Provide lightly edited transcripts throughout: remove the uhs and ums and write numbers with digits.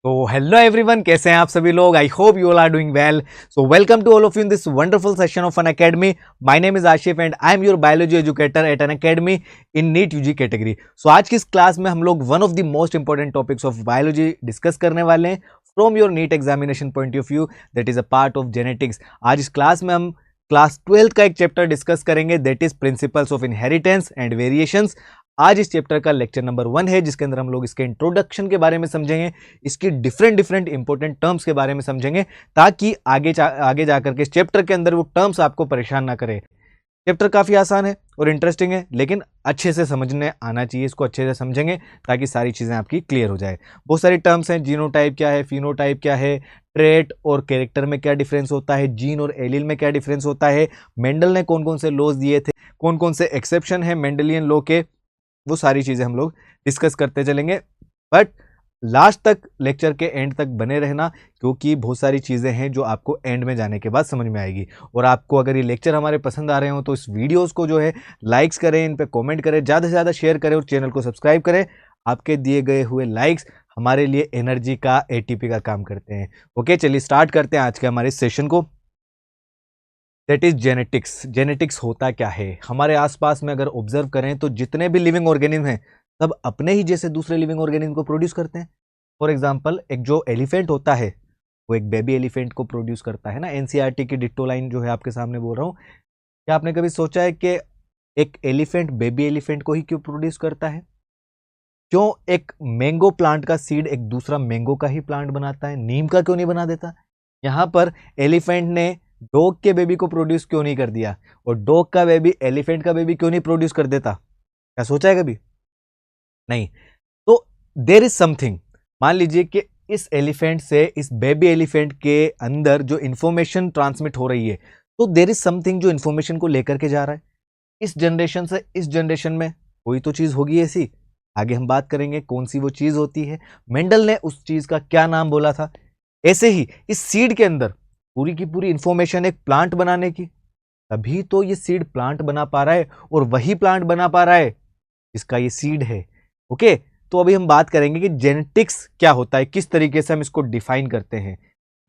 तो hello everyone, कैसे हैं आप सभी लोग। I hope you all are doing well. So welcome to all of you in this wonderful session of N Academy. My name is Ashif and I am your biology educator at N Academy in NEET UG category. So आज की इस class में हम लोग one of the most important topics of biology discuss करने वाले हैं from your NEET examination point of view, that is a part of genetics. आज इस क्लास में हम क्लास 12th का एक चैप्टर डिस्कस करेंगे, that is principles of inheritance and variations. आज इस चैप्टर का लेक्चर नंबर 1 है, जिसके अंदर हम लोग इसके इंट्रोडक्शन के बारे में समझेंगे, इसकी डिफरेंट इंपॉर्टेंट टर्म्स के बारे में समझेंगे, ताकि आगे जाकर के इस चैप्टर के अंदर वो टर्म्स आपको परेशान ना करे। चैप्टर काफी आसान है और इंटरेस्टिंग है, लेकिन अच्छे से समझने आना चाहिए, इसको अच्छे से समझेंगे ताकि सारी चीजें आपकी क्लियर हो जाए। बहुत सारी टर्म्स हैं, जीनोटाइप क्या है, फिनोटाइप क्या है, ट्रेट और कैरेक्टर में क्या डिफरेंस होता है, जीन और एलील में क्या डिफरेंस होता है, मेंडल ने कौन कौन से लॉज दिए थे, कौन कौन से एक्सेप्शन है मेंडलियन लॉ के, वो सारी चीजें हम लोग डिस्कस करते चलेंगे। बट लास्ट तक, लेक्चर के एंड तक बने रहना, क्योंकि बहुत सारी चीजें हैं जो आपको एंड में जाने के बाद समझ में आएगी। और आपको अगर ये लेक्चर हमारे पसंद आ रहे हो तो इस वीडियोस को जो है लाइक्स करें, इन पे कमेंट करें, ज़्यादा से ज़्यादा शेयर करें और चैनल को सब्सक्राइब करें। आपके दिए गए हुए लाइक्स हमारे लिए एनर्जी का, एटीपी का काम करते हैं। ओके, चलिए स्टार्ट करते हैं आज के हमारे सेशन को। That is genetics. जेनेटिक्स होता क्या है? हमारे आसपास में अगर ऑब्जर्व करें तो जितने भी लिविंग ऑर्गेनिज्म हैं सब अपने ही जैसे दूसरे लिविंग ऑर्गेनिज्म को प्रोड्यूस करते हैं। फॉर एग्जांपल, एक जो एलिफेंट होता है वो एक बेबी एलिफेंट को प्रोड्यूस करता है ना। एनसीईआरटी की डिट्टो लाइन जो है आपके सामने बोल रहा हूँ। क्या आपने कभी सोचा है कि एक एलिफेंट बेबी एलिफेंट को ही क्यों प्रोड्यूस करता है? क्यों एक मैंगो प्लांट का सीड एक दूसरा मैंगो का ही प्लांट बनाता है? नीम का क्यों नहीं बना देता? यहाँ पर एलिफेंट ने डॉग के बेबी को प्रोड्यूस क्यों नहीं कर दिया, और डॉग का बेबी एलिफेंट का बेबी क्यों नहीं प्रोड्यूस कर देता? क्या सोचा है कभी? नहीं। तो देयर इज समथिंग। मान लीजिए कि इस एलिफेंट से इस बेबी एलिफेंट के अंदर जो इंफॉर्मेशन ट्रांसमिट हो रही है, तो देयर इज समथिंग जो इंफॉर्मेशन को लेकर के जा रहा है। इस जनरेशन से इस जनरेशन में कोई तो चीज होगी ऐसी। आगे हम बात करेंगे कौन सी वो चीज होती है, मेंडल ने उस चीज का क्या नाम बोला था। ऐसे ही इस सीड के अंदर पूरी की पूरी इंफॉर्मेशन एक प्लांट बनाने की, तभी तो ये सीड प्लांट बना पा रहा है, और वही प्लांट बना पा रहा है जिसका ये सीड है। ओके, तो अभी हम बात करेंगे कि जेनेटिक्स क्या होता है, किस तरीके से हम इसको डिफाइन करते हैं।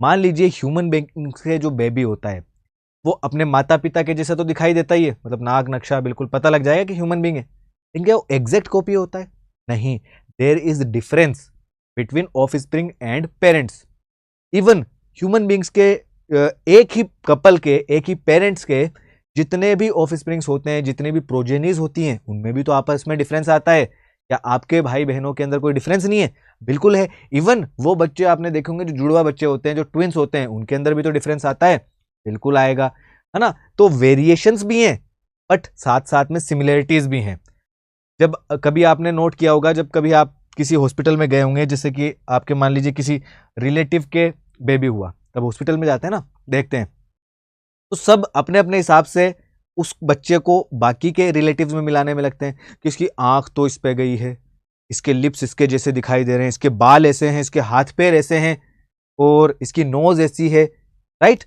मान लीजिए ह्यूमन बीइंग से जो बेबी होता है वो अपने माता पिता के जैसा तो दिखाई देता ही है, मतलब नाक नक्शा बिल्कुल पता लग जाएगा कि ह्यूमन बीइंग है, लेकिन क्या वो एग्जैक्ट कॉपी होता है? नहीं। There is difference between offspring and parents. Even human beings के एक ही कपल के, एक ही पेरेंट्स के जितने भी ऑफस्प्रिंग्स होते हैं, जितने भी प्रोजेनीज होती हैं, उनमें भी तो आपस में डिफरेंस आता है। क्या आपके भाई बहनों के अंदर कोई डिफरेंस नहीं है? बिल्कुल है। इवन वो बच्चे आपने देखे होंगे जो जुड़वा बच्चे होते हैं, जो ट्विंस होते हैं, उनके अंदर भी तो डिफरेंस आता है, बिल्कुल आएगा, है ना। तो वेरिएशंस भी हैं, बट साथ साथ में सिमिलरिटीज भी हैं। जब कभी आपने नोट किया होगा, जब कभी आप किसी हॉस्पिटल में गए होंगे, जैसे कि आपके मान लीजिए किसी रिलेटिव के बेबी हुआ, तब हॉस्पिटल में जाते हैं ना, देखते हैं, तो सब अपने अपने हिसाब से उस बच्चे को बाकी के रिलेटिव्स में मिलाने में लगते हैं कि इसकी आंख तो इस पे गई है, इसके लिप्स इसके जैसे दिखाई दे रहे हैं, इसके बाल ऐसे हैं, इसके हाथ पैर ऐसे हैं, और इसकी नोज ऐसी है, राइट।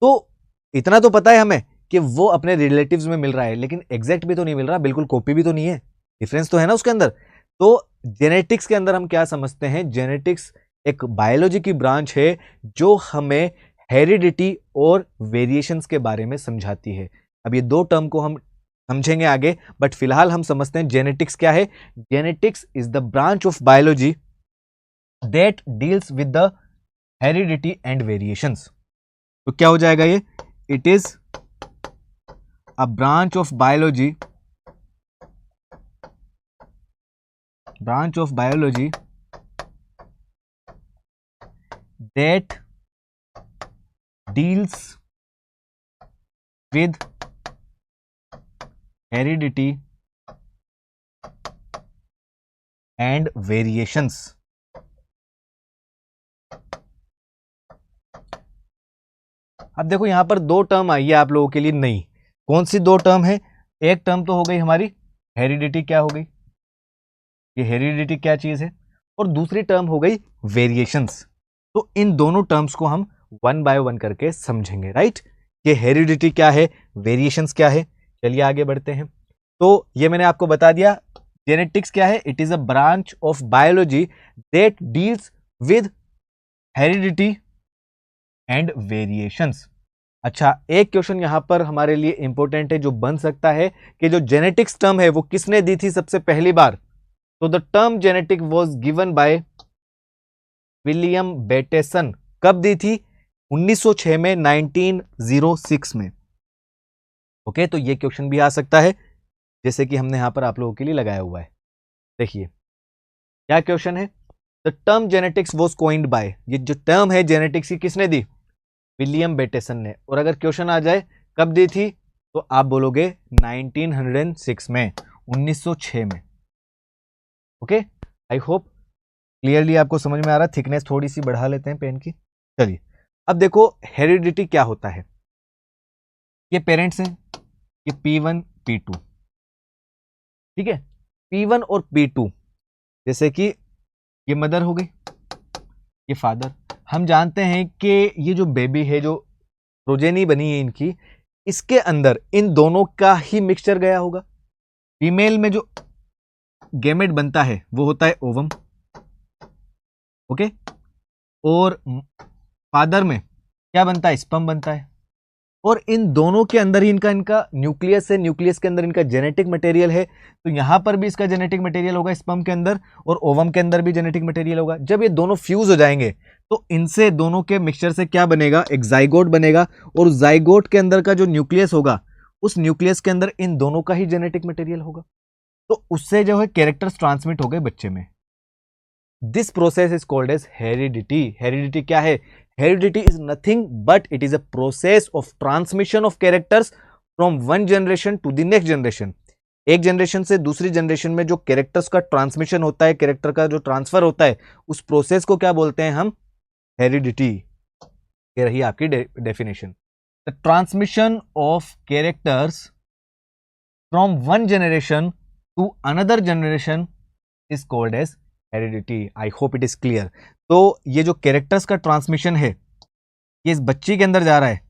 तो इतना तो पता है हमें कि वो अपने रिलेटिव्स में मिल रहा है, लेकिन एग्जैक्ट भी तो नहीं मिल रहा, बिल्कुल कॉपी भी तो नहीं है, डिफरेंस तो है ना उसके अंदर। तो जेनेटिक्स के अंदर हम क्या समझते हैं? जेनेटिक्स एक बायोलॉजी की ब्रांच है जो हमें हेरिडिटी और वेरिएशंस के बारे में समझाती है। अब ये दो टर्म को हम समझेंगे आगे, बट फिलहाल हम समझते हैं जेनेटिक्स क्या है। Genetics is the branch of biology that deals with the heredity and variations. तो क्या हो जाएगा ये? It is a branch of biology that deals with heredity and variations। अब देखो यहां पर दो टर्म आई है आप लोगों के लिए नई। कौन सी दो टर्म है? एक टर्म तो हो गई हमारी हेरिडिटी, क्या हो गई, ये हेरिडिटी क्या चीज है, और दूसरी टर्म हो गई वेरिएशंस। तो इन दोनों टर्म्स को हम वन बाय वन करके समझेंगे, राइट। ये हेरिडिटी क्या है, वेरिएशंस क्या है। चलिए आगे बढ़ते हैं। तो ये मैंने आपको बता दिया जेनेटिक्स क्या है। It is a branch of biology that deals with heredity and variations. अच्छा, एक क्वेश्चन यहां पर हमारे लिए इंपॉर्टेंट है जो बन सकता है कि जो जेनेटिक्स टर्म है वो किसने दी थी सबसे पहली बार? तो the term genetic was given by William बेटेसन। कब दी थी? 1906 में, 1906 में। ओके, तो ये क्वेश्चन भी आ सकता है जैसे कि हमने यहां पर आप लोगों के लिए लगाया हुआ है। देखिए क्या क्वेश्चन है, the term genetics was coined by, ये जो टर्म है जेनेटिक्स की किसने दी? विलियम बेटेसन ने। और अगर क्वेश्चन आ जाए कब दी थी तो आप बोलोगे 1906 में, 1906 में। ओके, आई होप क्लियरली आपको समझ में आ रहा है। थिकनेस थोड़ी सी बढ़ा लेते हैं पेन की। चलिए अब देखो हेरिडिटी क्या होता है। ये पेरेंट्स हैं, ये P1 P2, ठीक है। P1 और P2 जैसे कि ये मदर हो गई, ये फादर। हम जानते हैं कि ये जो बेबी है, जो प्रोजेनी बनी है इनकी, इसके अंदर इन दोनों का ही मिक्सचर गया होगा। फीमेल में जो गैमेट बनता है वो होता है ओवम, ओके। और फादर में क्या बनता है? स्पर्म बनता है। और इन दोनों के अंदर ही इनका न्यूक्लियस है, न्यूक्लियस के अंदर इनका जेनेटिक मटेरियल है। तो यहां पर भी इसका जेनेटिक मटेरियल होगा स्पर्म के अंदर, और ओवम के अंदर भी जेनेटिक मटेरियल होगा। जब ये दोनों फ्यूज हो जाएंगे तो इनसे दोनों के मिक्सचर से क्या बनेगा? एक जाइगोट बनेगा। और जाइगोट के अंदर का जो न्यूक्लियस होगा, उस न्यूक्लियस के अंदर इन दोनों का ही जेनेटिक मटेरियल होगा। तो उससे जो है कैरेक्टर्स ट्रांसमिट हो गए बच्चे में। This process is called as heredity. Heredity क्या है? Heredity is nothing but it is a process of transmission of characters from one generation to the next generation. एक जनरेशन से दूसरी जनरेशन में जो कैरेक्टर्स का ट्रांसमिशन होता है, कैरेक्टर का जो ट्रांसफर होता है, उस प्रोसेस को क्या बोलते हैं हम? हेरिडिटी। ये रही आपकी definition. The transmission of characters from one generation to another generation is called as heredity. I hope it is clear. तो ये जो कैरेक्टर्स का ट्रांसमिशन है ये इस बच्ची के अंदर जा रहा है,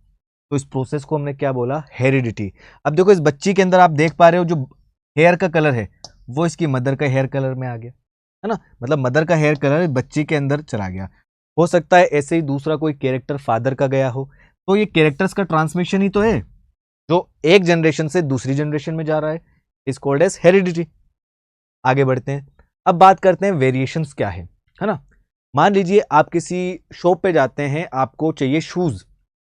तो इस प्रोसेस को हमने क्या बोला? हेरिडिटी। अब देखो इस बच्ची के अंदर आप देख पा रहे हो जो हेयर का कलर है वो इसकी मदर का हेयर कलर में आ गया, है ना। मतलब मदर का हेयर कलर बच्ची के अंदर चला गया। हो सकता है ऐसे ही दूसरा कोई कैरेक्टर फादर का गया हो। तो ये कैरेक्टर्स का ट्रांसमिशन ही तो है जो एक जनरेशन से दूसरी जनरेशन में जा रहा है, इज कॉल्ड एज हेरिडिटी। आगे बढ़ते हैं, अब बात करते हैं वेरिएशंस क्या है ना। मान लीजिए आप किसी शॉप पे जाते हैं, आपको चाहिए शूज,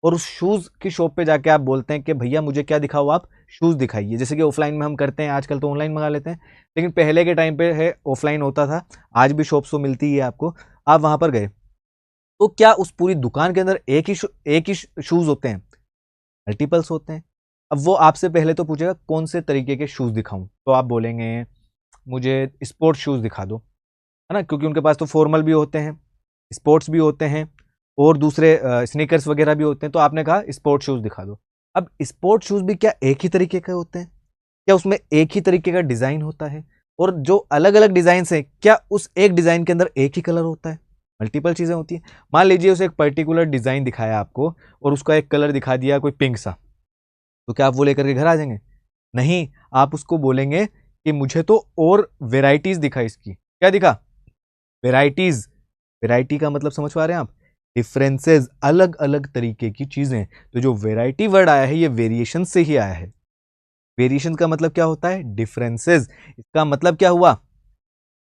और उस शूज की शॉप पे जाके आप बोलते हैं कि भैया मुझे क्या दिखाओ? आप शूज दिखाइए। जैसे कि ऑफलाइन में हम करते हैं, आजकल तो ऑनलाइन मंगा लेते हैं, लेकिन पहले के टाइम पे है ऑफलाइन होता था। आज भी शॉप्स तो मिलती है आपको। आप वहां पर गए तो क्या उस पूरी दुकान के अंदर एक ही शूज होते हैं? मल्टीपल्स होते हैं। अब वो आपसे पहले तो पूछेगा कौन से तरीके के शूज दिखाऊं, तो आप बोलेंगे मुझे स्पोर्ट्स शूज दिखा दो, है ना, क्योंकि उनके पास तो फॉर्मल भी होते हैं, स्पोर्ट्स भी होते हैं, और दूसरे स्नीकर्स वगैरह भी होते हैं। तो आपने कहा स्पोर्ट्स शूज दिखा दो। अब स्पोर्ट्स शूज भी क्या एक ही तरीके के होते हैं? क्या उसमें एक ही तरीके का डिजाइन होता है? और जो अलग अलग डिजाइन है, क्या उस एक डिजाइन के अंदर एक ही कलर होता है? मल्टीपल चीजें होती हैं। मान लीजिए उसे एक पर्टिकुलर डिजाइन दिखाया आपको और उसका एक कलर दिखा दिया कोई पिंक सा, तो क्या आप वो लेकर के घर आ जाएंगे? नहीं, आप उसको बोलेंगे कि मुझे तो और वेराइटीज दिखा इसकी। क्या दिखा? वेराइटीज। वेराइटी का मतलब समझ पा रहे हैं आप? डिफरेंसेस, अलग अलग तरीके की चीजें। तो जो वेराइटी वर्ड आया है ये वेरिएशन से ही आया है। वेरिएशन का मतलब क्या होता है? डिफरेंसेस। इसका मतलब क्या हुआ?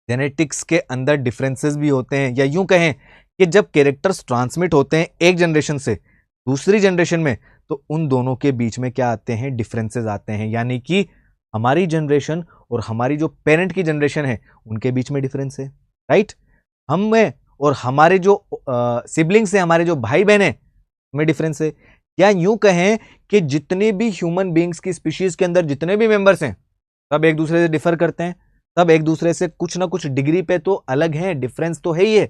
जेनेटिक्स के अंदर डिफरेंसेस भी होते हैं, या यूं कहें कि जब कैरेक्टर्स ट्रांसमिट होते हैं एक जनरेशन से दूसरी जनरेशन में, तो उन दोनों के बीच में क्या आते हैं? डिफरेंसेस आते हैं। यानी कि हमारी जनरेशन और हमारी जो पेरेंट की जनरेशन है उनके बीच में डिफरेंस है, राइट। हम में और हमारे जो सिबलिंग्स हैं, हमारे जो भाई बहन हैं, में डिफरेंस है। या यूं कहें कि जितने भी ह्यूमन बींग्स की स्पीशीज के अंदर जितने भी मेंबर्स हैं सब एक दूसरे से डिफर करते हैं, सब एक दूसरे से कुछ ना कुछ डिग्री पे तो अलग हैं, डिफरेंस तो है ही है।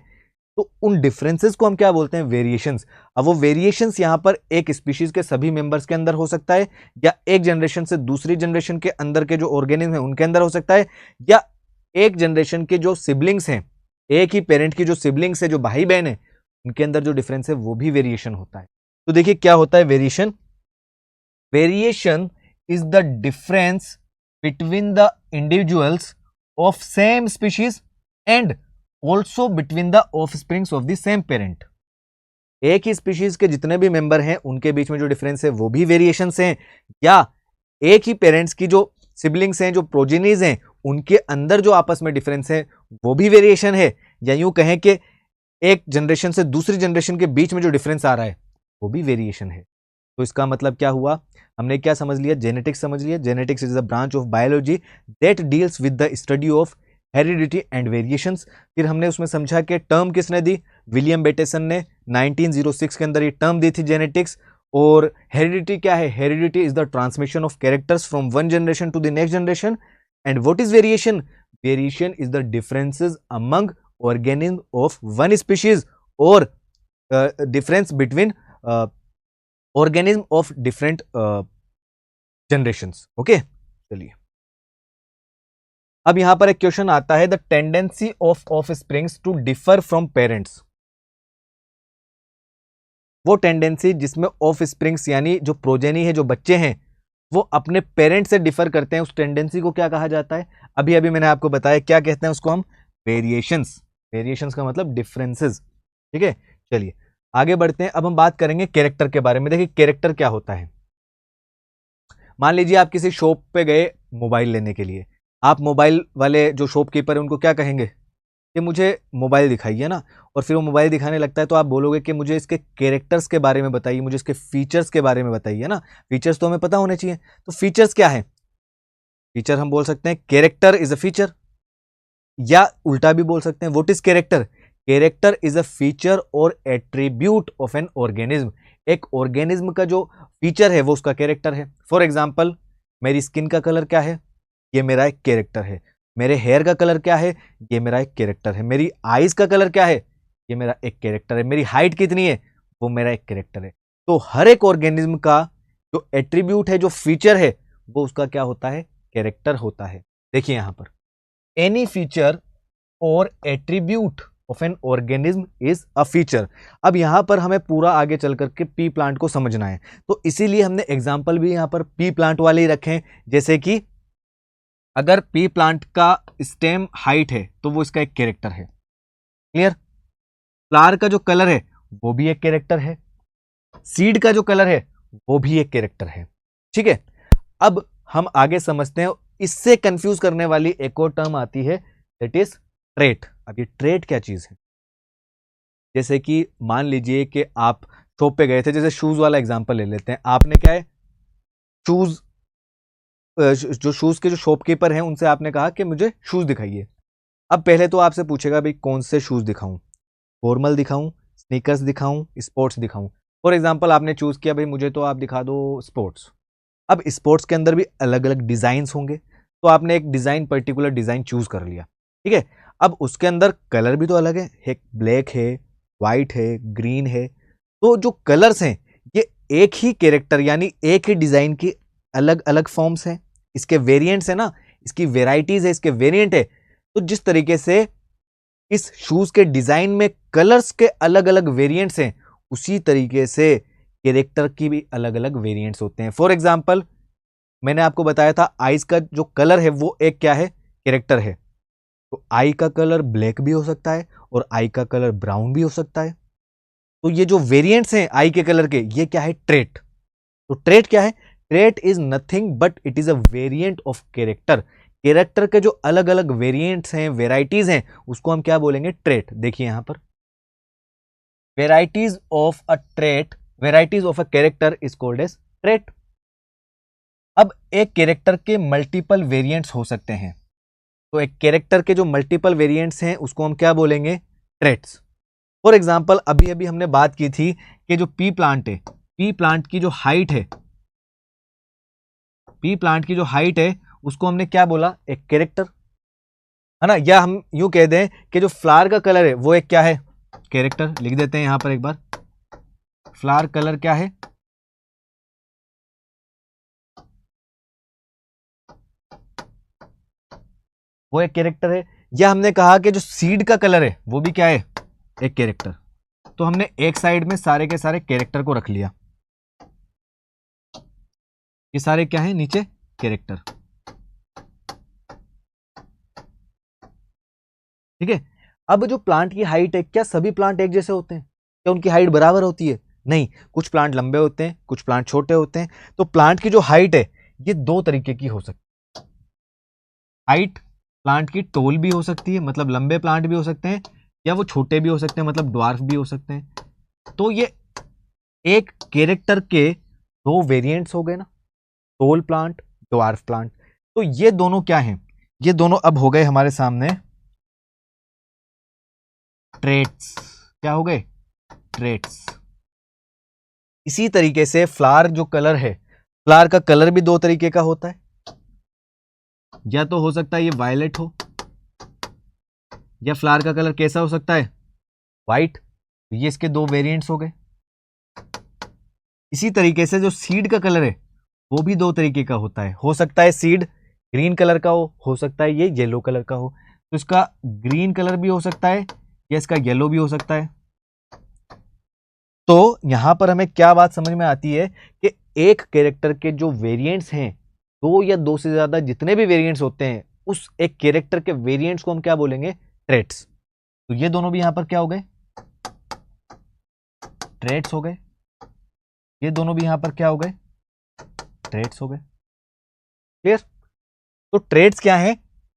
तो उन डिफरेंसेस को हम क्या बोलते हैं? वेरिएशंस। अब वो वेरिएशंस यहां पर एक स्पीशीज के सभी मेंबर्स के अंदर हो सकता है, या एक जनरेशन से दूसरी जनरेशन के अंदर के जो ऑर्गेनिज्म है उनके अंदर हो सकता है, या एक जनरेशन के जो सिबलिंग्स हैं, एक ही पेरेंट की जो सिबलिंग्स है, जो भाई बहन है, उनके अंदर जो डिफरेंस है वो भी वेरिएशन होता है। तो देखिए क्या होता है variation. Variation is the difference between the individuals of same species and also between the offsprings of the same parent। एक ही स्पीशीज के जितने भी मेंबर हैं उनके बीच में जो डिफरेंस है वो भी वेरिएशंस हैं, या एक ही पेरेंट्स की जो सिबलिंग्स हैं, जो प्रोजेनीज हैं, उनके अंदर जो आपस में डिफरेंस है वो भी वेरिएशन है, या यूं कहें कि एक जनरेशन से दूसरी जनरेशन के बीच में जो डिफरेंस आ रहा है वो भी वेरिएशन है। तो इसका मतलब क्या हुआ, हमने क्या समझ लिया, जेनेटिक्स समझ लिया। Genetics is the branch of biology that deals with the study of heredity and variations. फिर हमने उसमें समझा कि टर्म किसने दी, विलियम बेटेसन ने 1906 के अंदर ये टर्म दी थी जेनेटिक्स। और हेरिडिटी क्या है, heredity is the transmission of characters from one generation to the next generation. And what is variation, variation is the differences among organism of one species और difference between organism of different generations. Okay, चलिए अब यहां पर एक question आता है, the tendency of offsprings to differ from parents. वो tendency जिसमें ऑफस्प्रिंग्स यानी जो प्रोजेनी है, जो बच्चे हैं, वो अपने पेरेंट से डिफर करते हैं, उस टेंडेंसी को क्या कहा जाता है? अभी अभी मैंने आपको बताया, क्या कहते हैं उसको हम, वेरिएशंस। वेरिएशंस का मतलब डिफरेंसेस। ठीक है, चलिए आगे बढ़ते हैं। अब हम बात करेंगे कैरेक्टर के बारे में। देखिए कैरेक्टर क्या होता है। मान लीजिए आप किसी शॉप पे गए मोबाइल लेने के लिए, आप मोबाइल वाले जो शॉपकीपर है उनको क्या कहेंगे कि मुझे मोबाइल दिखाइए ना, और फिर वो मोबाइल दिखाने लगता है तो आप बोलोगे कि मुझे इसके कैरेक्टर्स के बारे में बताइए, मुझे इसके फीचर्स के बारे में बताइए ना। फीचर्स तो हमें पता होने चाहिए। तो फीचर्स क्या है, फीचर हम बोल सकते हैं कैरेक्टर इज अ फीचर, या उल्टा भी बोल सकते हैं what is character, character is a feature और एट्रीब्यूट ऑफ एन ऑर्गेनिज्म। एक ऑर्गेनिज्म का जो फीचर है वो उसका कैरेक्टर है। फॉर एग्जाम्पल, मेरी स्किन का कलर क्या है, ये मेरा एक कैरेक्टर है। मेरे हेयर का कलर क्या है, ये मेरा एक कैरेक्टर है। मेरी आईज का कलर क्या है, ये मेरा एक कैरेक्टर है। मेरी हाइट कितनी है, वो मेरा एक कैरेक्टर है। तो हर एक ऑर्गेनिज्म का जो एट्रीब्यूट है, जो फीचर है, वो उसका क्या होता है, कैरेक्टर होता है। देखिए यहां पर एनी फीचर और attribute of an organism is a feature. अब यहां पर हमें पूरा आगे चल करके पी प्लांट को समझना है, तो इसीलिए हमने एग्जाम्पल भी यहां पर पी प्लांट वाले ही रखे हैं। जैसे कि अगर पी प्लांट का स्टेम हाइट है तो वो इसका एक कैरेक्टर है। क्लियर? फ्लावर का जो कलर है वो भी एक कैरेक्टर है, सीड का जो कलर है वो भी एक कैरेक्टर है। ठीक है, अब हम आगे समझते हैं। इससे कंफ्यूज करने वाली एक और टर्म आती है, दैट इज ट्रेट। अब ये ट्रेट क्या चीज है, जैसे कि मान लीजिए कि आप शॉप पे गए थे, जैसे शूज वाला एग्जांपल ले लेते हैं। आपने क्या है, शूज जो शूज के जो शॉपकीपर हैं उनसे आपने कहा कि मुझे शूज दिखाइए। अब पहले तो आपसे पूछेगा भाई कौन से शूज दिखाऊं, फॉर्मल दिखाऊं, स्नीकर्स दिखाऊं, स्पोर्ट्स दिखाऊं। फॉर एग्जांपल आपने चूज किया भाई मुझे तो आप दिखा दो स्पोर्ट्स। अब स्पोर्ट्स के अंदर भी अलग अलग डिजाइन होंगे, तो आपने एक डिजाइन, पर्टिकुलर डिजाइन चूज कर लिया। ठीक है, अब उसके अंदर कलर भी तो अलग है, एक ब्लैक है, व्हाइट है, ग्रीन है। तो जो कलर्स हैं ये एक ही कैरेक्टर यानी एक ही डिजाइन की अलग अलग फॉर्म्स हैं, इसके वेरिएंट्स है ना, इसकी वेराइटीज है, इसके वेरिएंट है। तो जिस तरीके से इस शूज के डिजाइन में कलर्स के अलग अलग वेरिएंट्स हैं, उसी तरीके से कैरेक्टर की भी अलग अलग वेरिएंट्स होते हैं। फॉर एग्जाम्पल, मैंने आपको बताया था आईज का जो कलर है वो एक क्या है, कैरेक्टर है। तो आई का कलर ब्लैक भी हो सकता है और आई का कलर ब्राउन भी हो सकता है। तो ये जो वेरिएंट्स हैं आई के कलर के, ये क्या है, ट्रेट। तो ट्रेट क्या है, trait is nothing but it is a variant of character. Character के जो अलग अलग वेरिएंट्स हैं, वेराइटीज हैं, उसको हम क्या बोलेंगे, ट्रेट। देखिए यहां पर varieties of a trait, varieties of a character is called as trait. अब एक कैरेक्टर के मल्टीपल वेरिएंट्स हो सकते हैं, तो एक कैरेक्टर के जो मल्टीपल वेरिएंट्स हैं उसको हम क्या बोलेंगे, ट्रेट्स। फॉर एग्जाम्पल, अभी अभी हमने बात की थी कि जो पी प्लांट है, पी प्लांट की जो हाइट है, पी प्लांट की जो हाइट है उसको हमने क्या बोला, एक कैरेक्टर, है ना। या हम यूं कह दें कि जो फ्लावर का कलर है वो एक क्या है, कैरेक्टर। लिख देते हैं यहां पर एक बार, फ्लावर कलर क्या है, वो एक कैरेक्टर है। या हमने कहा कि जो सीड का कलर है वो भी क्या है, एक कैरेक्टर। तो हमने एक साइड में सारे के सारे कैरेक्टर को रख लिया, ये सारे क्या है, नीचे कैरेक्टर। ठीक है, अब जो प्लांट की हाइट है, क्या सभी प्लांट एक जैसे होते हैं, क्या उनकी हाइट बराबर होती है? नहीं, कुछ प्लांट लंबे होते हैं, कुछ प्लांट छोटे होते हैं। तो प्लांट की जो हाइट है ये दो तरीके की हो सकती है। हाइट प्लांट की टोल भी हो सकती है, मतलब लंबे प्लांट भी हो सकते हैं, या वो छोटे भी हो सकते हैं, मतलब ड्वार्फ भी हो सकते हैं। तो ये एक कैरेक्टर के दो वेरिएंट्स हो गए ना, टोल प्लांट, ड्वार्फ प्लांट। तो ये दोनों क्या हैं? ये दोनों अब हो गए हमारे सामने ट्रेट्स। क्या हो गए? ट्रेट्स। इसी तरीके से फ्लावर जो कलर है, फ्लावर का कलर भी दो तरीके का होता है, या तो हो सकता है ये वायलेट हो, या फ्लावर का कलर कैसा हो सकता है? व्हाइट। ये इसके दो वेरिएंट्स हो गए। इसी तरीके से जो सीड का कलर है वो भी दो तरीके का होता है। हो सकता है सीड ग्रीन कलर का हो सकता है ये येलो कलर का हो। तो इसका ग्रीन कलर भी हो सकता है या इसका येलो भी हो सकता है। तो यहां पर हमें क्या बात समझ में आती है कि एक कैरेक्टर के जो वेरिएंट्स हैं, दो या दो से ज्यादा जितने भी वेरिएंट्स होते हैं, उस एक कैरेक्टर के वेरिएंट्स को हम क्या बोलेंगे? ट्रेट्स। तो ये दोनों भी यहां पर क्या हो गए? ट्रेट्स हो गए। ये दोनों भी यहां पर क्या हो गए? ट्रेट्स हो गए। क्लियर? तो ट्रेट्स क्या है?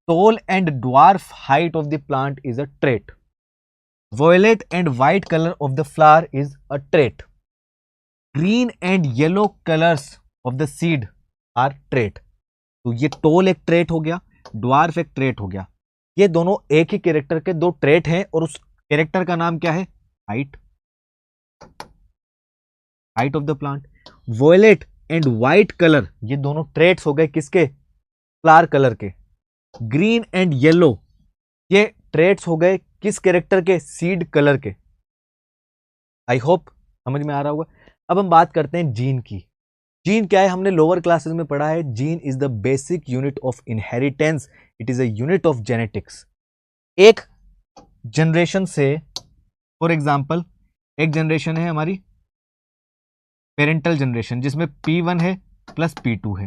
Tall and dwarf height of the plant is a trait. Violet and white color of the flower is a trait. Green and yellow colors of the seed are trait. तो ये toll एक trait हो गया, dwarf एक trait हो गया। ये दोनों एक ही कैरेक्टर के दो ट्रेट हैं और उस कैरेक्टर का नाम क्या है? Height. Height of the plant. Violet and white colour, ये दोनों ट्रेट्स हो गए किसके? फ्लावर कलर के। ग्रीन एंड येलो, ये ट्रेट्स हो गए किस कैरेक्टर के? सीड कलर के। आई होप समझ में आ रहा होगा। अब हम बात करते हैं जीन की। जीन क्या है? हमने लोअर क्लासेस में पढ़ा है, gene is the basic unit of inheritance, it is a unit of genetics. एक जनरेशन से, फॉर एग्जाम्पल एक जनरेशन है हमारी पेरेंटल जनरेशन, जिसमें P1 है प्लस P2 है।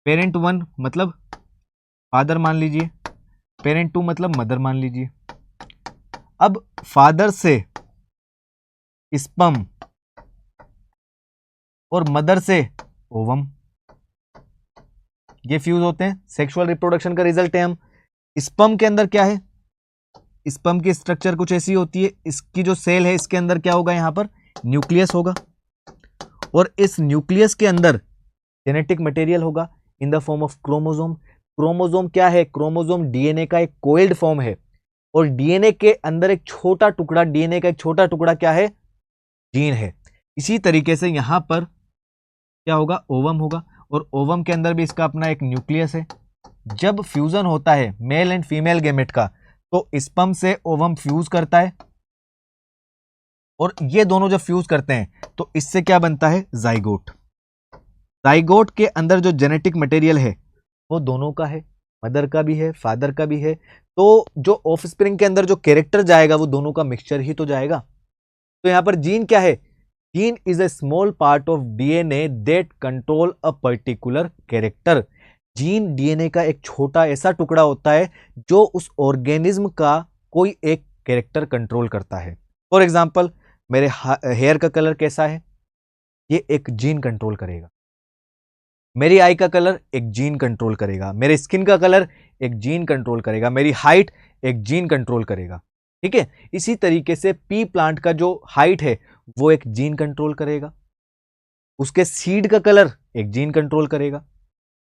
पेरेंट 1 मतलब फादर मान लीजिए, पेरेंट 2 मतलब मदर मान लीजिए। अब फादर से स्पर्म और मदर से ओवम, ये फ्यूज होते हैं, सेक्सुअल रिप्रोडक्शन का रिजल्ट है। हम स्पर्म के अंदर क्या है? स्पर्म की स्ट्रक्चर कुछ ऐसी होती है, इसकी जो सेल है इसके अंदर क्या होगा? यहां पर न्यूक्लियस होगा, और इस न्यूक्लियस के अंदर जेनेटिक मटेरियल होगा in the form of chromosome. Chromosome क्या है? क्रोमोसोम डीएनए का एक कोइल्ड फॉर्म है, और डीएनए के अंदर एक छोटा टुकड़ा, डीएनए का एक छोटा टुकड़ा क्या है? जीन है। इसी तरीके से यहां पर क्या होगा? ओवम होगा, और ओवम के अंदर भी इसका अपना एक न्यूक्लियस है। जब फ्यूजन होता है मेल एंड फीमेल गैमेट का, तो स्पर्म से ओवम फ्यूज करता है, और ये दोनों जब फ्यूज करते हैं तो इससे क्या बनता है? जाइगोट। जाइगोट के अंदर जो जेनेटिक मटेरियल है वो दोनों का है, मदर का भी है, फादर का भी है। तो जो ऑफस्प्रिंग के अंदर जो कैरेक्टर जाएगा वो दोनों का मिक्सचर ही तो जाएगा। तो यहां पर जीन क्या है? Gene is a small part of DNA that control a particular character. Gene DNA का एक छोटा ऐसा टुकड़ा होता है जो उस ऑर्गेनिज्म का कोई एक कैरेक्टर कंट्रोल करता है। फॉर एग्जाम्पल मेरे हेयर का कलर कैसा है? ये एक जीन कंट्रोल करेगा। मेरी आई का कलर एक जीन कंट्रोल करेगा, मेरे स्किन का कलर एक जीन कंट्रोल करेगा, मेरी हाइट एक जीन कंट्रोल करेगा। ठीक है, इसी तरीके से पी प्लांट का जो हाइट है वो एक जीन कंट्रोल करेगा, उसके सीड का कलर एक जीन कंट्रोल करेगा,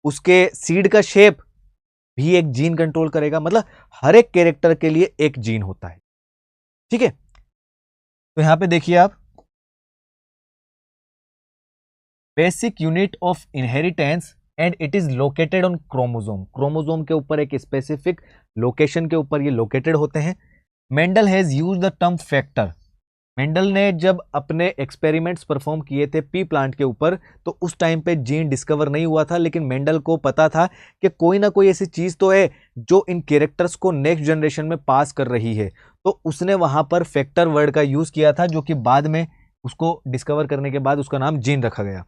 उसके सीड का शेप भी एक जीन कंट्रोल करेगा। मतलब हर एक कैरेक्टर के लिए एक जीन होता है। ठीक है, तो यहां पे देखिए आप, basic unit of inheritance and it is located on chromosome. Chromosome के ऊपर एक स्पेसिफिक लोकेशन के ऊपर ये लोकेटेड होते हैं। Mendel has used the term factor. Mendel ने जब अपने एक्सपेरिमेंट्स परफॉर्म किए थे पी प्लांट के ऊपर, तो उस टाइम पे जीन डिस्कवर नहीं हुआ था, लेकिन मेंडल को पता था कि कोई ना कोई ऐसी चीज तो है जो इन कैरेक्टर्स को नेक्स्ट जनरेशन में पास कर रही है। तो उसने वहां पर फैक्टर वर्ड का यूज किया था, जो कि बाद में उसको डिस्कवर करने के बाद उसका नाम जीन रखा गया।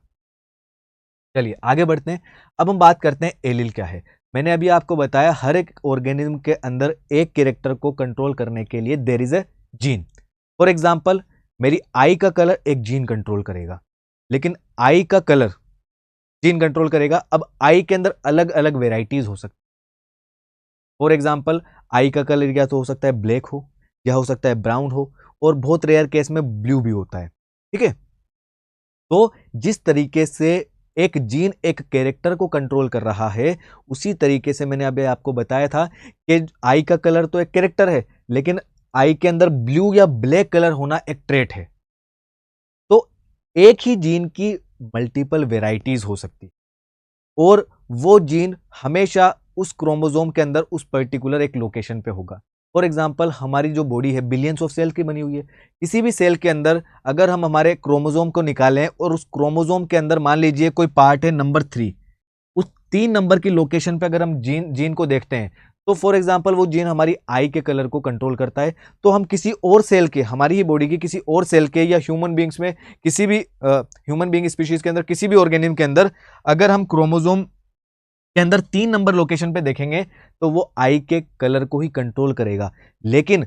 चलिए आगे बढ़ते हैं। अब हम बात करते हैं एलील क्या है। मैंने अभी आपको बताया हर एक ऑर्गेनिज्म के अंदर एक कैरेक्टर को कंट्रोल करने के लिए there is a gene. For example मेरी आई का कलर एक जीन कंट्रोल करेगा, लेकिन आई का कलर जीन कंट्रोल करेगा। अब आई के अंदर अलग अलग वेराइटीज हो सकती। फॉर एग्जाम्पल, आई का कलर या तो हो सकता है ब्लैक हो, या हो सकता है ब्राउन हो, और बहुत रेयर केस में ब्लू भी होता है। ठीक है, तो जिस तरीके से एक जीन एक कैरेक्टर को कंट्रोल कर रहा है, उसी तरीके से मैंने अभी आपको बताया था कि आई का कलर तो एक कैरेक्टर है, लेकिन आई के अंदर ब्लू या ब्लैक कलर होना एक ट्रेट है। तो एक ही जीन की मल्टीपल वेराइटीज हो सकती, और वो जीन हमेशा उस क्रोमोसोम के अंदर उस पर्टिकुलर एक लोकेशन पे होगा। फॉर एग्जाम्पल, हमारी जो बॉडी है बिलियंस ऑफ सेल की बनी हुई है। किसी भी सेल के अंदर अगर हम हमारे क्रोमोसोम को निकालें और उस क्रोमोसोम के अंदर मान लीजिए कोई पार्ट है नंबर 3, उस 3 नंबर की लोकेशन पे अगर हम जीन को देखते हैं, तो फॉर एग्जाम्पल वो जीन हमारी आई के कलर को कंट्रोल करता है। तो हम किसी और सेल के, हमारी ही बॉडी की किसी और सेल के, या ह्यूमन बींग्स में किसी भी ह्यूमन बींग स्पीशीज के अंदर, किसी भी ऑर्गेनिज्म के अंदर अगर हम क्रोमोसोम के अंदर 3 नंबर लोकेशन पे देखेंगे, तो वो आई के कलर को ही कंट्रोल करेगा। लेकिन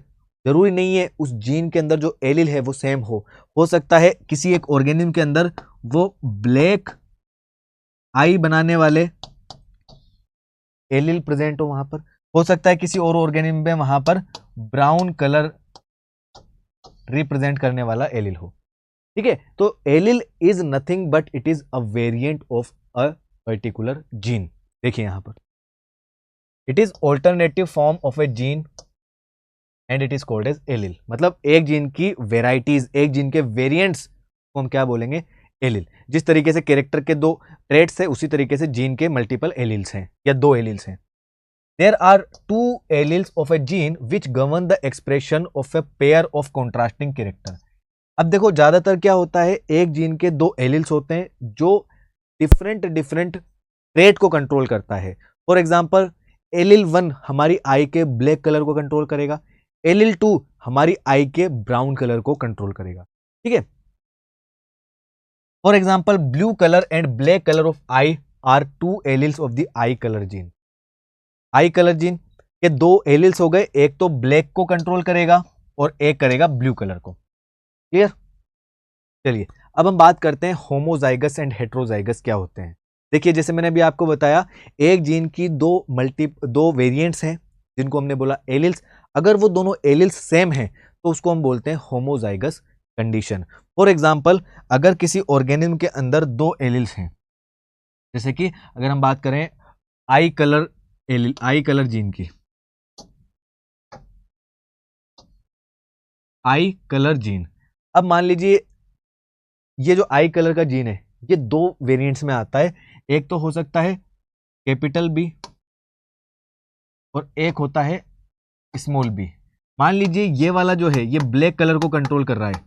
जरूरी नहीं है उस जीन के अंदर जो एलील है वो सेम हो सकता है किसी एक ऑर्गेनिज्म के अंदर वो ब्लैक आई बनाने वाले एलील प्रेजेंट हो वहां पर, हो सकता है किसी और ऑर्गेनिज्म में वहां पर ब्राउन कलर रिप्रेजेंट करने वाला एलील हो। ठीक है, तो allele is nothing but it is a variant of a particular gene. देखिए यहां पर, it is alternative form of a gene and it is called as allele. मतलब एक जीन की वेराइटीज, एक जीन के वेरिएंट्स को हम क्या बोलेंगे? एलील। जिस तरीके से कैरेक्टर के 2 ट्रेट्स है, उसी तरीके से जीन के मल्टीपल एलील्स हैं या 2 एलील्स हैं। There are 2 alleles of a gene which govern the expression of a pair of contrasting character. अब देखो, ज्यादातर क्या होता है, एक जीन के 2 एलील्स होते हैं जो डिफरेंट ट्रेट को कंट्रोल करता है। फॉर एग्जाम्पल, एलील 1 हमारी आई के ब्लैक कलर को कंट्रोल करेगा, एलील 2 हमारी आई के ब्राउन कलर को कंट्रोल करेगा। ठीक है, for example, blue colour and black colour of I R 2 alleles of the I colour gene. I colour gene के 2 एलील्स हो गए, एक तो ब्लैक को कंट्रोल करेगा और एक करेगा ब्लू कलर को। क्लियर? चलिए अब हम बात करते हैं होमोजाइगस एंड हेट्रोजाइगस क्या होते हैं। देखिए, जैसे मैंने अभी आपको बताया, एक जीन की 2 वेरिएंट्स हैं जिनको हमने बोला एलिल्स। अगर वो दोनों एलिल्स सेम हैं तो उसको हम बोलते हैं होमोजाइगस कंडीशन। फॉर एग्जाम्पल, अगर किसी ऑर्गेनिज्म के अंदर 2 एलिल्स हैं, जैसे कि अगर हम बात करें आई कलर जीन की, आई कलर जीन। अब मान लीजिए ये जो आई कलर का जीन है ये 2 वेरिएंट्स में आता है। एक तो हो सकता है कैपिटल बी और एक होता है स्मॉल बी। मान लीजिए ये वाला जो है ये ब्लैक कलर को कंट्रोल कर रहा है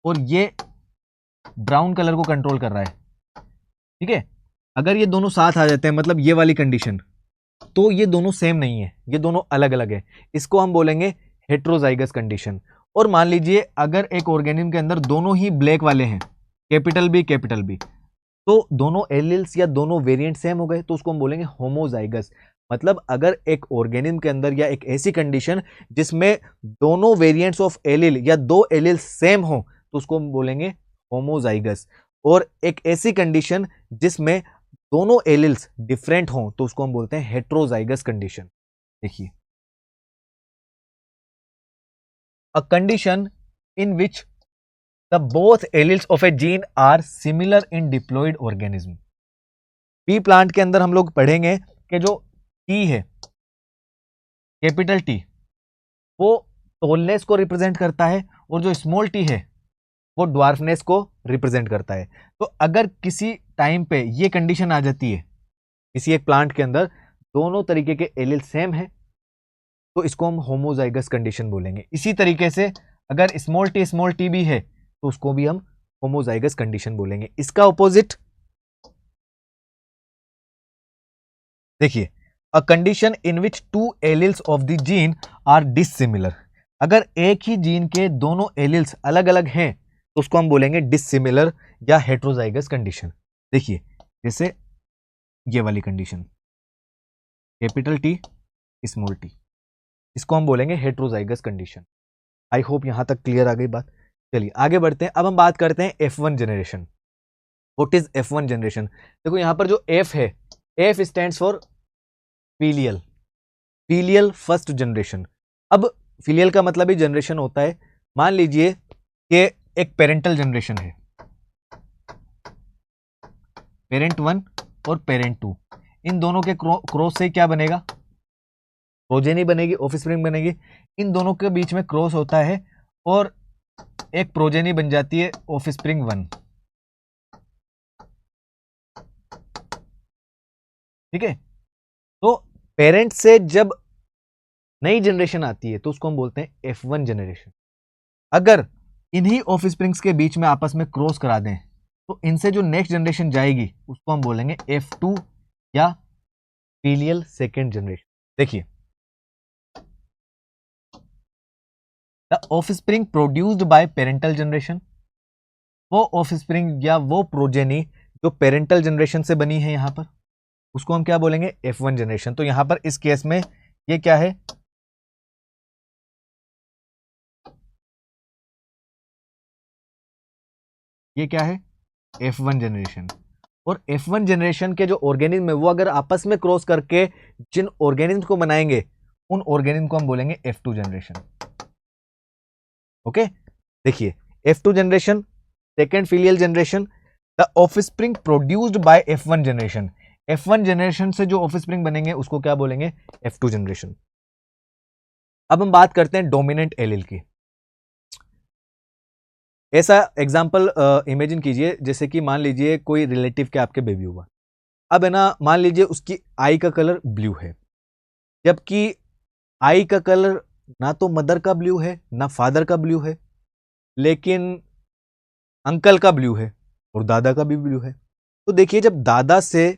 और ये ब्राउन कलर को कंट्रोल कर रहा है। ठीक है, अगर ये दोनों साथ आ जाते हैं, मतलब ये वाली कंडीशन, तो ये दोनों सेम नहीं है, ये दोनों अलग अलग है। इसको हम बोलेंगे हेट्रोजाइगस कंडीशन। और मान लीजिए अगर एक ऑर्गेनिज्म के अंदर दोनों ही ब्लैक वाले हैं, कैपिटल बी, तो दोनों एलिल्स या दोनों वेरिएंट सेम हो गए, तो उसको हम बोलेंगे होमोजाइगस। मतलब अगर एक ऑर्गेनिज्म के अंदर या एक ऐसी कंडीशन जिसमें दोनों वेरिएंट्स ऑफ एलिल या 2 एलिल्स सेम हो, तो उसको हम बोलेंगे होमोजाइगस। और एक ऐसी कंडीशन जिसमें दोनों एलिल्स डिफरेंट हों, तो उसको हम बोलते हैं हेट्रोजाइगस कंडीशन। देखिए, a condition in which the both alleles of a gene are similar in diploid organism. Pea plant के अंदर हम लोग पढ़ेंगे कि जो टी है, कैपिटल टी, वो टॉलनेस को रिप्रेजेंट करता है, और जो स्मॉल टी है वो ड्वार्फनेस को रिप्रेजेंट करता है। तो अगर किसी टाइम पे ये कंडीशन आ जाती है किसी एक प्लांट के अंदर, दोनों तरीके के एलिल सेम है, तो इसको हम होमोजाइगस कंडीशन बोलेंगे। इसी तरीके से अगर स्मॉल टी भी है तो उसको भी हम होमोजाइगस कंडीशन बोलेंगे। इसका ऑपोजिट देखिए, a condition in which 2 alleles of the gene are dissimilar. अगर एक ही जीन के दोनों एलिल्स अलग अलग हैं तो उसको हम बोलेंगे डिसिमिलर या हेट्रोजाइगस कंडीशन। देखिए, जैसे ये वाली condition, capital T small T, इसको हम बोलेंगे हेट्रोजाइगस कंडीशन। आई होप यहां तक क्लियर आ गई बात। चलिए आगे बढ़ते हैं। अब हम बात करते हैं F1 generation. What is F1 generation? देखो यहां पर जो F है, F stands for filial, filial first generation. अब फीलियल का मतलब ही जनरेशन होता है। मान लीजिए कि एक पेरेंटल जनरेशन है, पेरेंट 1 और पेरेंट 2, इन दोनों के क्रॉस से क्या बनेगा? प्रोजेनी बनेगी, ऑफस्प्रिंग बनेगी। इन दोनों के बीच में क्रॉस होता है और एक प्रोजेनी बन जाती है ऑफस्प्रिंग 1। ठीक है, तो पेरेंट से जब नई जनरेशन आती है तो उसको हम बोलते हैं F1 जनरेशन। अगर इन्हीं ऑफस्प्रिंग्स के बीच में आपस में क्रॉस करा दें तो इनसे जो नेक्स्ट जनरेशन जाएगी उसको हम बोलेंगे F2 या फीलियल सेकेंड जनरेशन। देखिए, the offspring produced by parental generation, वो ऑफस्प्रिंग या वो प्रोजेनी जो पेरेंटल जनरेशन से बनी है यहां पर, उसको हम क्या बोलेंगे? F1 generation. तो यहां पर इस केस में ये क्या है? ये क्या है? F1 generation. और F1 जनरेशन के जो ऑर्गेनिज्म है वो अगर आपस में क्रॉस करके जिन ऑर्गेनिज्म को बनाएंगे उन ऑर्गेनिज्म को हम बोलेंगे F2 जनरेशन। ओके, देखिए F2 generation, second filial generation, the offspring produced by F1 generation. F1 generation से जो ऑफस्प्रिंग बनेंगे उसको क्या बोलेंगे? F2 generation. अब हम बात करते हैं डोमिनेंट एलील की। ऐसा एग्जाम्पल इमेजिन कीजिए जैसे कि मान लीजिए कोई रिलेटिव के आपके बेबी हुआ। अब है ना, मान लीजिए उसकी आई का कलर ब्लू है, जबकि आई का कलर ना तो मदर का ब्लू है ना फादर का ब्लू है, लेकिन अंकल का ब्लू है और दादा का भी ब्लू है। तो देखिए, जब दादा से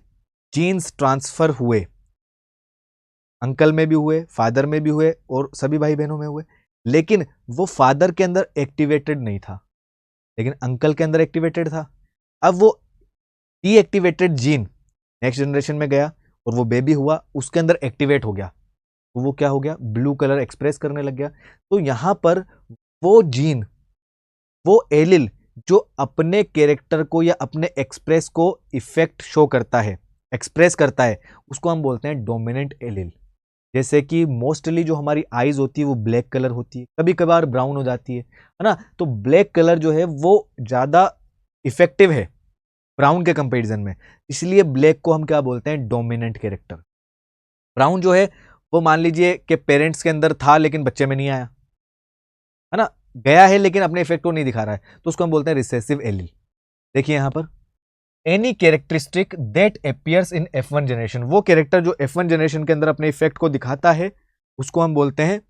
जीन्स ट्रांसफर हुए, अंकल में भी हुए, फादर में भी हुए और सभी भाई बहनों में हुए, लेकिन वो फादर के अंदर एक्टिवेटेड नहीं था लेकिन अंकल के अंदर एक्टिवेटेड था। अब वो डीएक्टिवेटेड जीन नेक्स्ट जनरेशन में गया और वो बेबी हुआ, उसके अंदर एक्टिवेट हो गया, तो वो क्या हो गया? ब्लू कलर एक्सप्रेस करने लग गया। तो यहां पर वो जीन, वो एलिल जो अपने कैरेक्टर को या अपने एक्सप्रेस को इफेक्ट शो करता है, एक्सप्रेस करता है, उसको हम बोलते हैं डोमिनेंट एलिल। जैसे कि मोस्टली जो हमारी आईज होती है वो ब्लैक कलर होती है, कभी कभार ब्राउन हो जाती है ना, तो ब्लैक कलर जो है वो ज्यादा इफेक्टिव है ब्राउन के कंपैरिजन में, इसलिए ब्लैक को हम क्या बोलते हैं? Dominant character. ब्राउन जो है वो मान लीजिए कि पेरेंट्स के अंदर था लेकिन बच्चे में नहीं आया, है ना, गया है लेकिन अपने इफेक्ट को नहीं दिखा रहा है, तो उसको हम बोलते हैं रिसेसिव एलील। देखिए यहां पर any characteristic that appears in F1 generation, वो कैरेक्टर जो F1 जनरेशन के अंदर अपने इफेक्ट को दिखाता है उसको हम बोलते हैं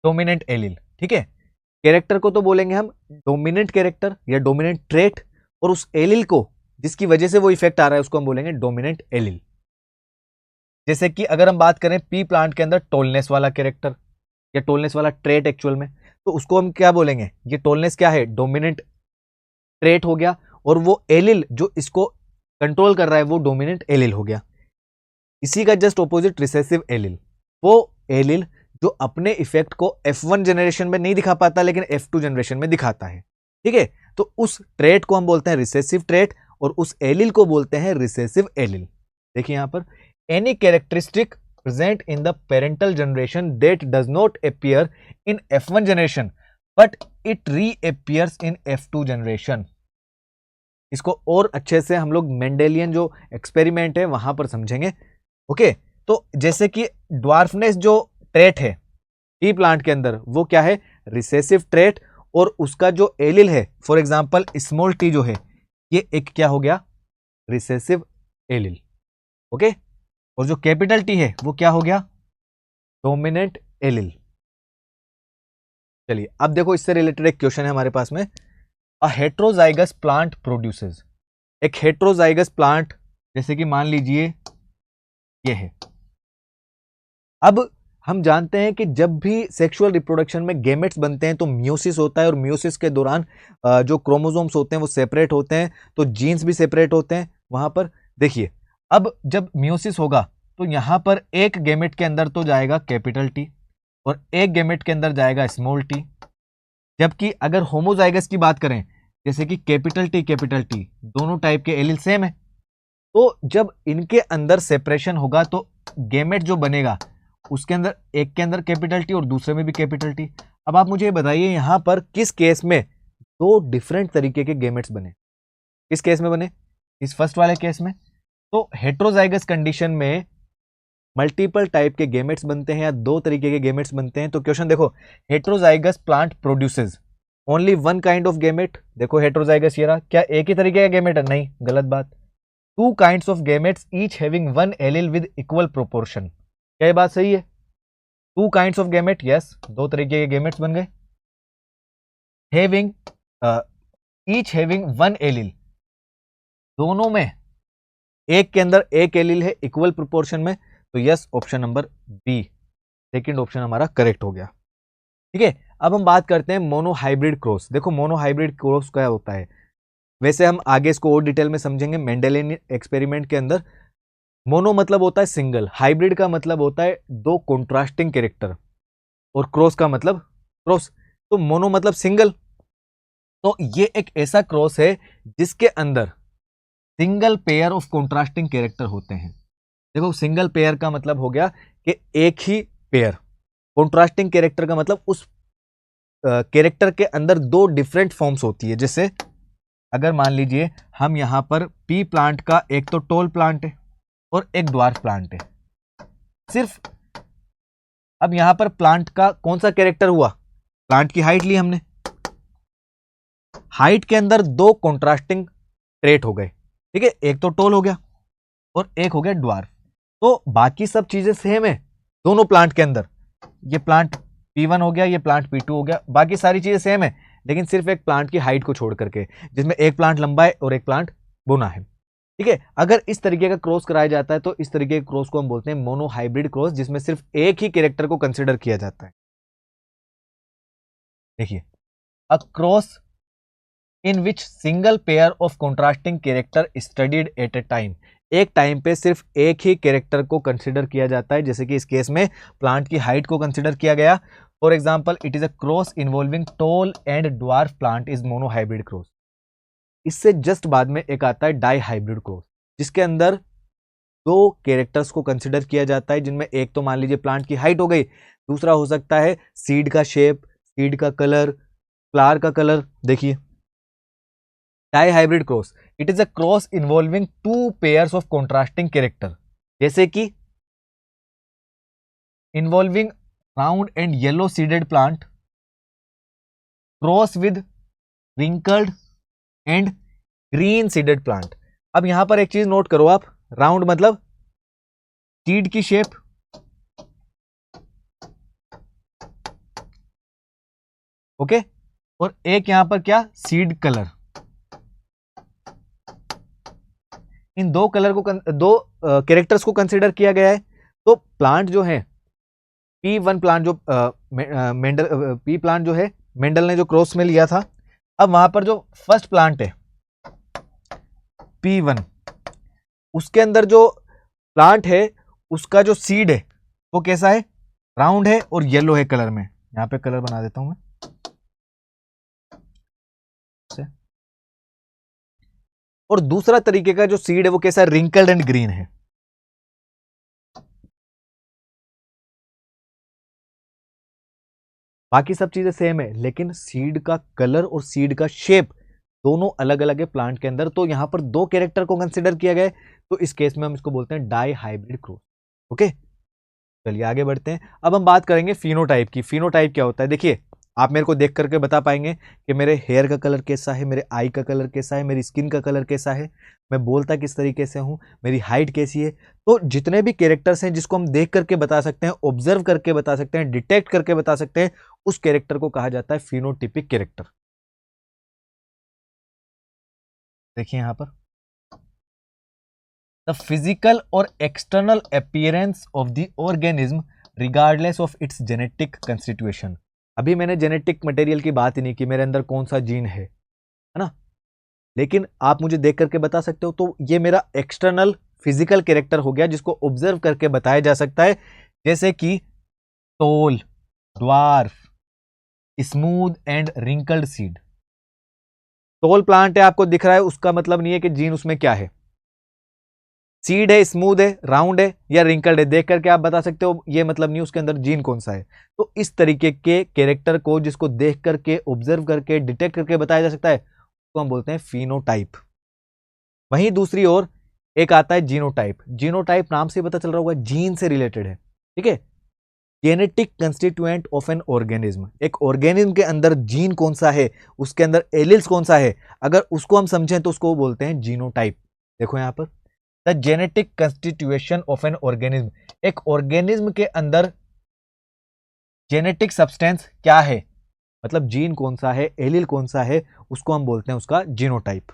डोमिनेंट एलील। ठीक है, कैरेक्टर को तो बोलेंगे हम डोमिनेंट कैरेक्टर या डोमिनेंट ट्रेट, और उस एलील को जिसकी वजह से वो इफेक्ट आ रहा है उसको हम बोलेंगे डोमिनेंट एलील। जैसे कि अगर हम बात करें पी प्लांट के अंदर टोलनेस वाला कैरेक्टर या टोलनेस वाला ट्रेट एक्चुअल में, तो उसको हम क्या बोलेंगे? ये टोलनेस क्या है? डोमिनेंट ट्रेट हो गया, और वो एलिल जो इसको कंट्रोल कर रहा है वो डोमिनेंट एलिल हो गया। इसी का जस्ट ऑपोजिट रिसेसिव एलिल, वो एलिल जो अपने इफेक्ट को F1 जनरेशन में नहीं दिखा पाता लेकिन F2 जनरेशन में दिखाता है। ठीक है, तो उस ट्रेट को हम बोलते हैं रिसेसिव ट्रेट और उस एलिल को बोलते हैं रिसेसिव एलिल। देखिए यहां पर any characteristic present in the parental generation that does not appear in F1 generation but it reappears in F2 generation। इसको और अच्छे से हम लोग मेंडेलियन जो एक्सपेरिमेंट है वहां पर समझेंगे। ओके, तो जैसे कि ड्वार्फनेस जो ट्रेट है टी प्लांट के अंदर वो क्या है? रिसेसिव ट्रेट, और उसका जो एलिल है फॉर एग्जांपल स्मॉल टी जो है ये एक क्या हो गया? Recessive allele. ओके, और जो कैपिटल टी है वो क्या हो गया? Dominant allele. चलिए अब देखो, इससे रिलेटेड एक क्वेश्चन है हमारे पास में। अ हेट्रोजाइगस प्लांट प्रोड्यूसेस, एक हेट्रोजाइगस प्लांट जैसे कि मान लीजिए ये है। अब हम जानते हैं कि जब भी सेक्सुअल रिप्रोडक्शन में गेमेट्स बनते हैं तो मियोसिस होता है, और मियोसिस के दौरान जो क्रोमोसोम्स होते हैं वो सेपरेट होते हैं, तो जीन्स भी सेपरेट होते हैं वहां पर। देखिए, अब जब मियोसिस होगा तो यहां पर एक गेमेट के अंदर तो जाएगा कैपिटल टी, और एक गैमेट के अंदर जाएगा स्मॉल टी। जबकि अगर होमोजाइगस की बात करें, जैसे कि कैपिटल टी दोनों टाइप के एलील सेम है, तो जब इनके अंदर सेपरेशन होगा तो गैमेट जो बनेगा उसके अंदर एक के अंदर कैपिटल टी और दूसरे में भी कैपिटल टी। अब आप मुझे बताइए यहां पर किस केस में दो डिफरेंट तरीके के गैमेट्स बने, किस केस में बने? इस फर्स्ट वाले केस में। तो हेट्रोजाइगस कंडीशन में मल्टीपल टाइप के गैमेट्स बनते हैं या दो तरीके के गैमेट्स बनते हैं। तो क्वेश्चन देखो, heterozygous plant produces only one kind of gamete. देखो हेट्रोजाइगस ये रहा, क्या एक ही तरीके का गैमेट है? नहीं, गलत बात। Two kinds of gametes each having one allele with equal proportion. क्या ये बात सही है? Two kinds of gamete, yes, दो तरीके के गैमेट्स बन गए। Having each having one allele, दोनों में एक के अंदर एक एलील है इक्वल प्रोपोर्शन में। तो yes, option number B, second option हमारा करेक्ट हो गया। ठीक है, अब हम बात करते हैं मोनोहाइब्रिड क्रॉस। देखो मोनोहाइब्रिड क्रॉस क्या होता है, वैसे हम आगे इसको और डिटेल में समझेंगे मेंडेलियन एक्सपेरिमेंट के अंदर। मोनो मतलब होता है सिंगल, हाइब्रिड का मतलब होता है दो कॉन्ट्रास्टिंग कैरेक्टर, और क्रॉस का मतलब क्रॉस। तो मोनो मतलब सिंगल, तो ये एक ऐसा क्रॉस है जिसके अंदर single pair of contrasting character होते हैं। देखो सिंगल पेयर का मतलब हो गया कि एक ही पेयर, कॉन्ट्रास्टिंग कैरेक्टर का मतलब उस कैरेक्टर के अंदर दो डिफरेंट फॉर्म्स होती है। जैसे अगर मान लीजिए हम यहां पर पी प्लांट का एक तो टॉल प्लांट है और एक ड्वार्फ प्लांट है, सिर्फ अब यहां पर प्लांट का कौन सा कैरेक्टर हुआ, प्लांट की हाइट ली हमने, हाइट के अंदर दो कॉन्ट्रास्टिंग ट्रेट हो गए। ठीक है, एक तो टॉल हो गया और एक हो गया ड्वार्फ। तो बाकी सब चीजें सेम है दोनों प्लांट के अंदर, ये प्लांट P1 हो गया, ये प्लांट P2 हो गया, बाकी सारी चीजें सेम है, लेकिन सिर्फ एक प्लांट की हाइट को छोड़ करके, जिसमें एक प्लांट लंबा है और एक प्लांट बोना है। ठीक है, अगर इस तरीके का क्रॉस कराया जाता है तो इस तरीके के क्रॉस को हम बोलते हैं मोनोहाइब्रिड क्रॉस, जिसमें सिर्फ एक ही कैरेक्टर को कंसिडर किया जाता है। देखिए, a cross in which single pair of contrasting character studied at A time, एक टाइम पे सिर्फ एक ही कैरेक्टर को कंसिडर किया जाता है। जैसे कि इस केस में प्लांट की हाइट को कंसिडर किया गया। For example, it is a cross involving tall and dwarf plant is monohybrid cross. इससे जस्ट बाद में एक आता है डाई हाइब्रिड क्रॉस, जिसके अंदर दो कैरेक्टर्स को कंसिडर किया जाता है, जिनमें एक तो मान लीजिए प्लांट की हाइट हो गई, दूसरा हो सकता है सीड का शेप, सीड का कलर, फ्लावर का कलर। देखिए dihybrid cross, it is a cross involving two pairs of contrasting character, जैसे कि involving round and yellow seeded plant cross with wrinkled and green seeded plant. अब यहां पर एक चीज नोट करो आप, राउंड मतलब सीड की शेप, ओके, और एक यहां पर क्या, सीड कलर। इन दो कलर को दो कैरेक्टर्स को कंसीडर किया गया है। तो प्लांट जो है P1 प्लांट, जो मेंडल P प्लांट जो है मेंडल ने जो क्रॉस में लिया था, अब वहां पर जो फर्स्ट प्लांट है P1, उसके अंदर जो प्लांट है उसका जो सीड है वो कैसा है, राउंड है और येलो है कलर में। यहां पे कलर बना देता हूं मैं, और दूसरा तरीके का जो सीड है वो कैसा, रिंकल्ड एंड ग्रीन है। बाकी सब चीजें सेम है, लेकिन सीड का कलर और सीड का शेप दोनों अलग अलग है प्लांट के अंदर। तो यहां पर दो कैरेक्टर को कंसिडर किया गया है, तो इस केस में हम इसको बोलते हैं डाई हाइब्रिड क्रॉस। ओके, चलिए आगे बढ़ते हैं। अब हम बात करेंगे फिनोटाइप की। फिनोटाइप क्या होता है, देखिए आप मेरे को देख करके बता पाएंगे कि मेरे हेयर का कलर कैसा है, मेरे आई का कलर कैसा है, मेरी स्किन का कलर कैसा है, मैं बोलता किस तरीके से हूं, मेरी हाइट कैसी है। तो जितने भी कैरेक्टर्स हैं जिसको हम देख करके बता सकते हैं, ऑब्जर्व करके बता सकते हैं, डिटेक्ट करके बता सकते हैं, उस कैरेक्टर को कहा जाता है फिनोटिपिक कैरेक्टर। देखिए यहां पर द फिजिकल और external appearance of the organism regardless of its genetic constitution. अभी मैंने जेनेटिक मटेरियल की बात ही नहीं की, मेरे अंदर कौन सा जीन है ना, लेकिन आप मुझे देख करके बता सकते हो। तो ये मेरा एक्सटर्नल फिजिकल कैरेक्टर हो गया, जिसको ऑब्जर्व करके बताया जा सकता है। जैसे कि tall, dwarf, smooth and wrinkled seed. Tall plant है, आपको दिख रहा है, उसका मतलब नहीं है कि जीन उसमें क्या है। सीड है, स्मूथ है, राउंड है या रिंकल्ड है, देख करके आप बता सकते हो, ये मतलब नहीं उसके अंदर जीन कौन सा है। तो इस तरीके के कैरेक्टर को जिसको देख करके, ऑब्जर्व करके, डिटेक्ट करके बताया जा सकता है, उसको हम बोलते हैं फिनोटाइप। वहीं दूसरी ओर एक आता है जीनोटाइप। जीनोटाइप नाम से पता चल रहा होगा, जीन से रिलेटेड है, ठीक है। Genetic constituent of an organism, एक ऑर्गेनिज्म के अंदर जीन कौन सा है, उसके अंदर एलिल्स कौन सा है, अगर उसको हम समझें तो उसको बोलते हैं जीनोटाइप। देखो यहां पर, the genetic constitution of an organism, एक ऑर्गेनिज्म के अंदर जेनेटिक सब्सटेंस क्या है, मतलब जीन कौन सा है, एलिल कौन सा है, उसको हम बोलते हैं उसका जीनोटाइप।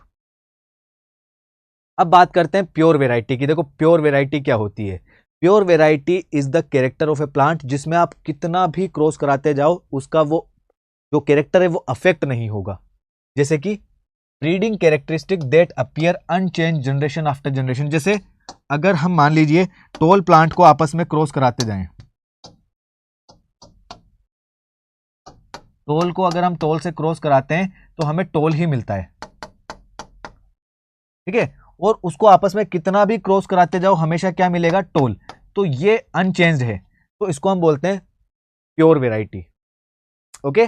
अब बात करते हैं प्योर वेराइटी की। देखो प्योर वेराइटी क्या होती है। Pure variety is the character of A plant, जिसमें आप कितना भी क्रॉस कराते जाओ उसका वो जो कैरेक्टर है वो अफेक्ट नहीं होगा। जैसे कि breeding characteristic that appear unchanged generation after generation. जैसे अगर हम मान लीजिए टॉल प्लांट को आपस में क्रॉस कराते जाएं, टॉल को अगर हम टॉल से क्रॉस कराते हैं तो हमें टॉल ही मिलता है, ठीक है। और उसको आपस में कितना भी क्रॉस कराते जाओ हमेशा क्या मिलेगा, टोल। तो ये अनचेंज्ड है, तो इसको हम बोलते हैं प्योर वेराइटी। ओके,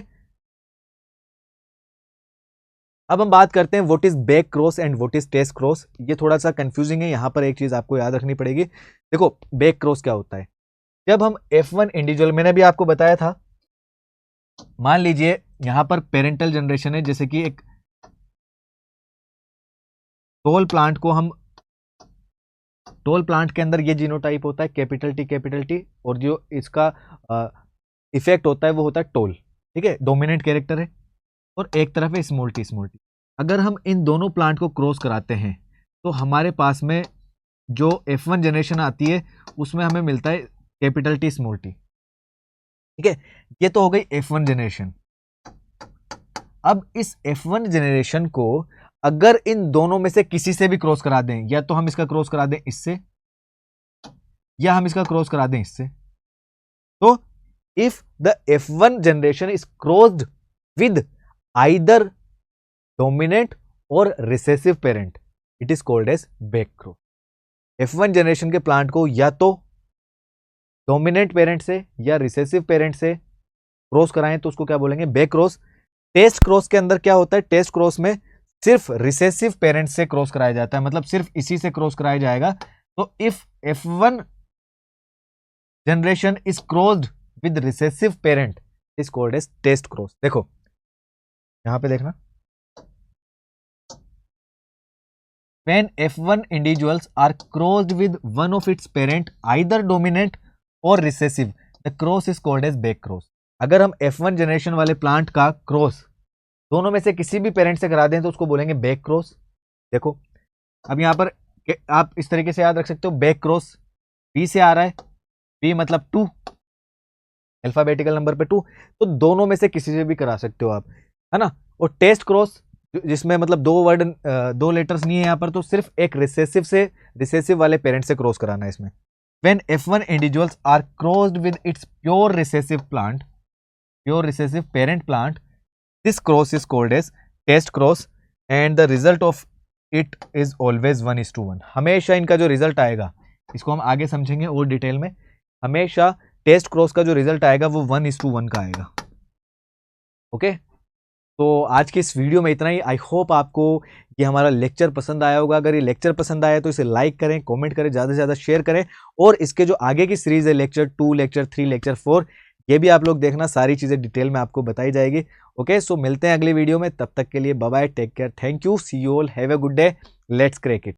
अब हम बात करते हैं what is back cross and what is test cross. ये थोड़ा सा कंफ्यूजिंग है, यहां पर एक चीज आपको याद रखनी पड़ेगी। देखो बैक क्रॉस क्या होता है, जब हम F1 इंडिविजुअल, मैंने भी आपको बताया था, मान लीजिए यहां पर पेरेंटल जनरेशन है, जैसे कि एक टोल प्लांट को हम, टोल प्लांट के अंदर ये जीनोटाइप होता है कैपिटल टी, और जो इसका इफेक्ट होता है वो होता है टोल, ठीक है, डोमिनेंट कैरेक्टर है, और एक तरफ है स्मॉल टी। अगर हम इन दोनों प्लांट को क्रॉस कराते हैं तो हमारे पास में जो F1 जनरेशन आती है उसमें हमें मिलता है कैपिटल टी, स्मॉल टी, ठीक है। ये तो हो गई F1 जनरेशन। अब इस F1 जनरेशन को अगर इन दोनों में से किसी से भी क्रॉस करा दें, या तो हम इसका क्रॉस करा दें इससे, या हम इसका क्रॉस करा दें इससे, तो if the F1 generation is crossed with either dominant or recessive parent, it is called as back cross. F1 generation के प्लांट को या तो डोमिनेंट पेरेंट से या रिसेसिव पेरेंट से क्रॉस कराएं तो उसको क्या बोलेंगे, बैक क्रॉस। टेस्ट क्रॉस के अंदर क्या होता है, टेस्ट क्रॉस में सिर्फ रिसेसिव पेरेंट से क्रॉस कराया जाता है, मतलब सिर्फ इसी से क्रॉस कराया जाएगा। तो if F1 generation is crossed with recessive parent is called as test cross. देखो यहां पे देखना, when F1 individuals are crossed with one of its parent either dominant or recessive, the cross is called as back cross। अगर हम F1 generation वाले plant का cross दोनों में से किसी भी पेरेंट से करा दें तो उसको बोलेंगे बैक क्रॉस। देखो अब यहां पर आप इस तरीके से याद रख सकते हो, बैक क्रॉस बी से आ रहा है, बी मतलब 2, अल्फाबेटिकल नंबर पे 2, तो दोनों में से किसी से भी करा सकते हो आप, है ना। और टेस्ट क्रॉस जिसमें मतलब दो वर्ड, दो लेटर्स नहीं है यहाँ पर, तो सिर्फ एक रिसेसिव से, रिसेसिव वाले पेरेंट से क्रॉस कराना है इसमें। When F1 individuals are crossed with its pure recessive plant, pure recessive parent plant, this cross is called as test cross and the result of it is always 1:1। हमेशा इनका जो result आएगा, इसको हम आगे समझेंगे और डिटेल में, हमेशा टेस्ट क्रॉस का जो रिजल्ट आएगा वो 1:1 का आएगा। ओके, तो आज की इस वीडियो में इतना ही। आई होप आपको ये हमारा लेक्चर पसंद आया होगा। अगर ये लेक्चर पसंद आया तो इसे लाइक करें, कमेंट करें, ज़्यादा से ज़्यादा शेयर करें, और इसके जो आगे की सीरीज है लेक्चर 2, लेक्चर 3, लेक्चर 4, ये भी आप लोग देखना, सारी चीज़ें डिटेल में आपको बताई जाएगी। ओके, सो मिलते हैं अगली वीडियो में, तब तक के लिए bye bye, take care, thank you, see you all, have a good day, let's crack it.